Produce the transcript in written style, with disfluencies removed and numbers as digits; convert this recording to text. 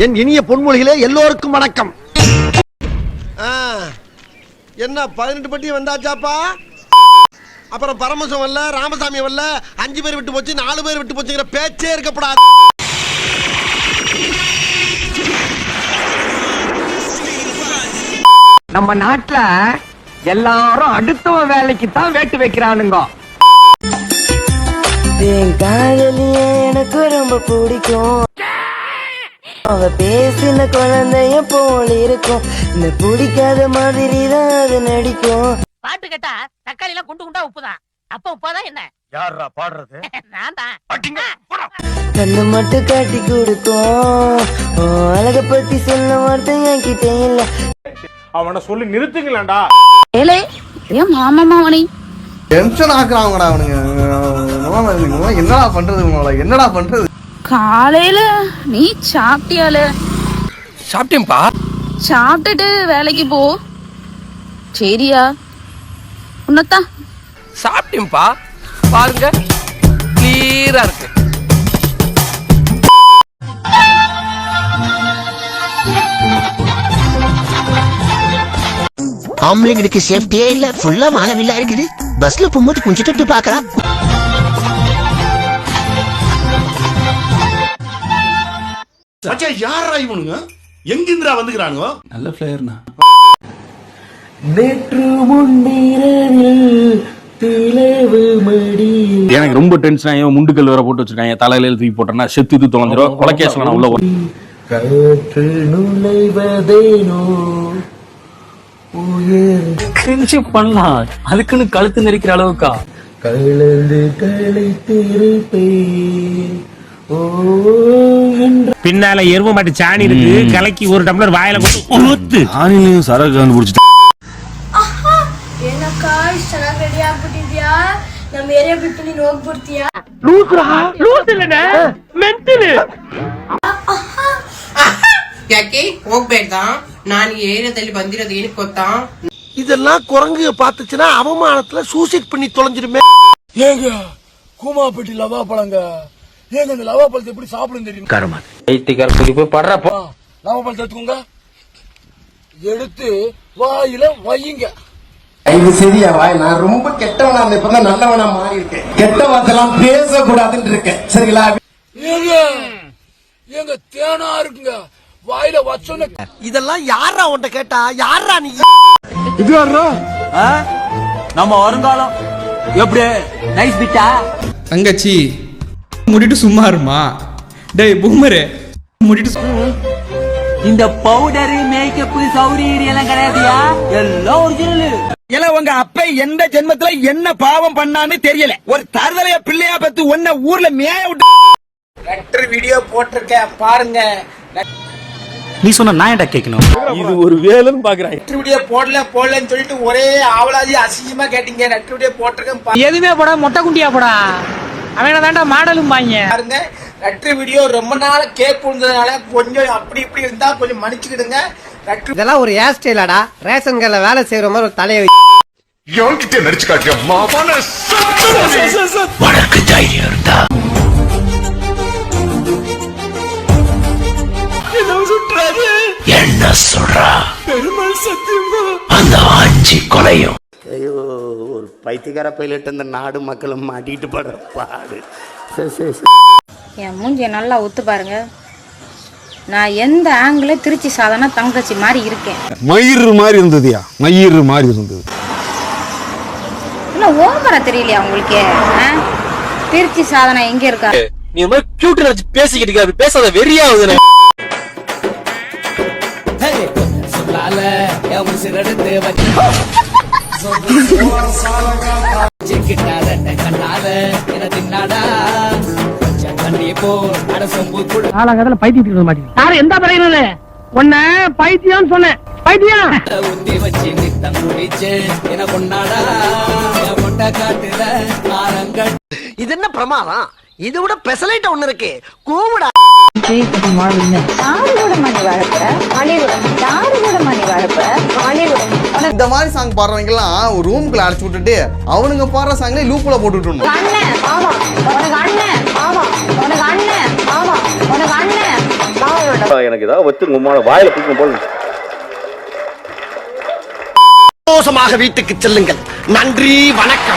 என் இனிய பொன்மொழிகளே எல்லோருக்கும் வணக்கம். என்ன 18 பட்டி வந்தாச்சாப்பா? அப்புறம் பரமசம் வரல, ராமசாமி வரல, 5 பேர் விட்டு போச்சு, 4 பேர் விட்டு போச்சுங்கிற பேச்சே இருக்கப்படாது. நம்ம நாட்டுல எல்லாரும் அடுத்தவ வேலைக்கு தான் வேட்டு வைக்கிறானுங்க. என் காதலிய எனக்கு ரொம்ப பிடிக்கும். அவ பேசின குழந்தைய போல இருக்கும். இந்த பிடிக்காத மாதிரி தான் அது நடிக்கும். பாட்டு கேட்டா தக்காளி எல்லாம் குண்டு குண்டா உப்புதான். அப்ப உப்பாதான் என்ன? யாரா பாடுறது? நான் தான். கண்ணு மட்டும் காட்டி கொடுக்கும். அழக பத்தி சொல்ல வார்த்தை என்கிட்ட இல்ல. அவனை சொல்லி நிறுத்துங்களேன்டா. ஏலே ஏன் மாமா மாவனி டென்ஷன் ஆக்குறாங்கடா அவனுங்க. என்னடா பண்றது உங்கள? என்னடா பண்றது? காலையில நீ சாப்பிட்டியால? சாப்பிட்டேன்பா. சாப்பிட்டுட்டு வேலைக்கு போ சரியா? உன்னத்தான் சாப்பிட்டேன்பா. பாருங்க கிளியரா இருக்கு. ஆம்பளைங்களுக்கு சேஃப்டியே இல்ல, ஃபுல்லா மானவில்லா இருக்குது. பஸ்ல போகும்போது கொஞ்சம் தொட்டு பாக்கலாம். யாரா இவனுங்க? எங்கிந்திரா வந்துக்கிறானுங்க? நல்ல பிளேயர்னா. எனக்கு ரொம்ப டென்ஷன் ஆகி முண்டுக்கல் வேற போட்டு வச்சிருக்காங்க. தலையில தூக்கி போட்டேன்னா செத்து இது தொலைஞ்சிரும். கொலைகேஸ்ல நான் உள்ள பண்ணலாம். அதுக்குன்னு கழுத்து நெரிக்கிற அளவுக்கா? பின்னால எருவ மாட்டு சாணி இருக்கு. கலக்கி ஒரு டம்ளர் வாயில ஊத்து. ஆணிலையும் சரக்கு கண்டுபிடிச்சிட்டு ಏನಕ್ಕ ಇಷ್ಟ ಚೆನ್ನಾಗಿ ರೆಡಿ ಆಗ್ಬಿಟ್ಟಿದ್ಯಾ? ನಮ್ಮ ಏರಿಯಾ ಬಿಟ್ಟು ನೀನು ಹೋಗ್ಬಿಡ್ತೀಯಾ? லூஸ் இல்லனே மென்டல். ಯಾಕೆ ಹೋಗ್ಬೇಡ್ದಾ? ನಾನು ಈ ಏರಿಯಾದಲ್ಲಿ ಬಂದಿರೋದು ಏನಕ್ಕೆ ಗೊತ್ತಾ? இதெல்லாம் குரங்கு பாத்துச்சுன்னா அவமானத்துல சூசைட் பண்ணி தொலைஞ்சிருமே. ஏங்க கூமாப்பட்டி லவா பழங்க. ஏங்க இந்த லவா பழத்தை எப்படி சாப்பிடுன்னு தெரியும்? கருமா ஐத்திகார குடிப்பு படுறப்போ லவா பழத்தை எடுத்துக்கோங்க. எடுத்து வாயில வையுங்க. இது சரியா வாய்? நான் ரொம்ப கெட்டவனா இருந்தேன், இப்பதான் நல்லவனா மாறி இருக்கேன். கெட்ட வார்த்தைலாம் பேசக்கூடாதுன்னு இருக்கேன், சரிங்களா? ஏங்க ஏங்க தேனா இருக்குங்க வாயில வச்சோன்னு. இதெல்லாம் யாரா உன்ட்ட கேட்டா? யாரா நீ? இது யாரா? நம்ம வருங்காலம் எப்படி நைஸ் பிட்டா? தங்கச்சி முடிட்டு சும்மா இருமா. டேய் பூமரே முடிட்டு. இந்த பவுடர் மேக்கப் சௌரியரி எல்லாம் கிடையாதுயா, எல்லாம் ஒரிஜினல். இல்ல உங்க அப்பா எந்த ஜென்மத்துல என்ன பாவம் பண்ணான்னு தெரியல. ஒரு தருதலைய பிள்ளையா பத்து ஒன்ன ஊர்ல மேய விட்டு லெட்டர் வீடியோ போட்டிருக்க பாருங்க. நீ சொன்ன நான் ஏன்டா கேட்கணும்? இது ஒரு வேலைன்னு பாக்குறேன். லெட்டர் வீடியோ போடலன்னு சொல்லிட்டு ஒரே ஆவலாதி அசிங்கமா கேட்டீங்க. லெட்டர் வீடியோ போட்டிருக்கேன் எதுவுமே போடா, மொட்டை குண்டியா போடா. அவன தாண்டா மாடலும் பாங்க. பாருங்க. லெட்டர் வீடியோ ரொம்ப நாள் கேப் இருந்ததுனால கொஞ்சம் அப்படி இப்படி இருந்தா கொஞ்சம் மன்னிச்சுக்கிடுங்க. இதெல்லாம் ஒரு ஹேர் ஸ்டைலாடா? ரேஷன் கடையில வேலை செய்யற மாதிரி ஒரு தலையை எவன்கிட்ட நடிச்சு காட்டியா மாவான? உனக்கு தைரியம் இருந்தா என்ன சொல்றா? பெருமாள் சத்தியமா அந்த 5 கொலையும். ஐயோ, ஒரு பைத்தியக்கார பைலட் இந்த நாடு மக்களும் மாட்டிட்டு படுற பாடு. என் மூஞ்சிய நல்லா ஒத்து பாருங்க. நான் எந்த ஆங்கில திருச்சி சாதனா தங்கச்சி மாதிரி இருக்கேன். மயிறு மாதிரி இருந்ததுயா, மயிறு மாதிரி இருந்தது. இல்ல ஓவரா தெரியலையா உங்களுக்கு? திருச்சி சாதனா எங்க இருக்கா? நீ இந்த மாதிரி கியூட் நினைச்சு பேசிக்கிட்டு இருக்க. பேசாத வெறியாவுது. காலகாலத்துல பைத்தியத்துக்கு இருக்க மாட்டேங்குது. யாரு எந்த பறையில உன்ன பைத்தியம்னு சொன்னேன். பைத்தியம் இது என்ன பிரமாதம்? இது விட பெசலைட் ஒண்ணு இருக்கு. கூவுடா. இந்த மாதிரி சாங் பாடுறவங்க எல்லாம் ஒரு ரூம்குள்ள அடைச்சு விட்டுட்டு அவனுங்க பாடுற சாங்ல லூப்ல போட்டுட்டு அண்ணன் எனக்கு ஏதாவது வச்சு உங்களோட வாயில பிடிக்கும் போல சந்தோஷமாக வீட்டுக்கு செல்லுங்கள். நன்றி, வணக்கம்.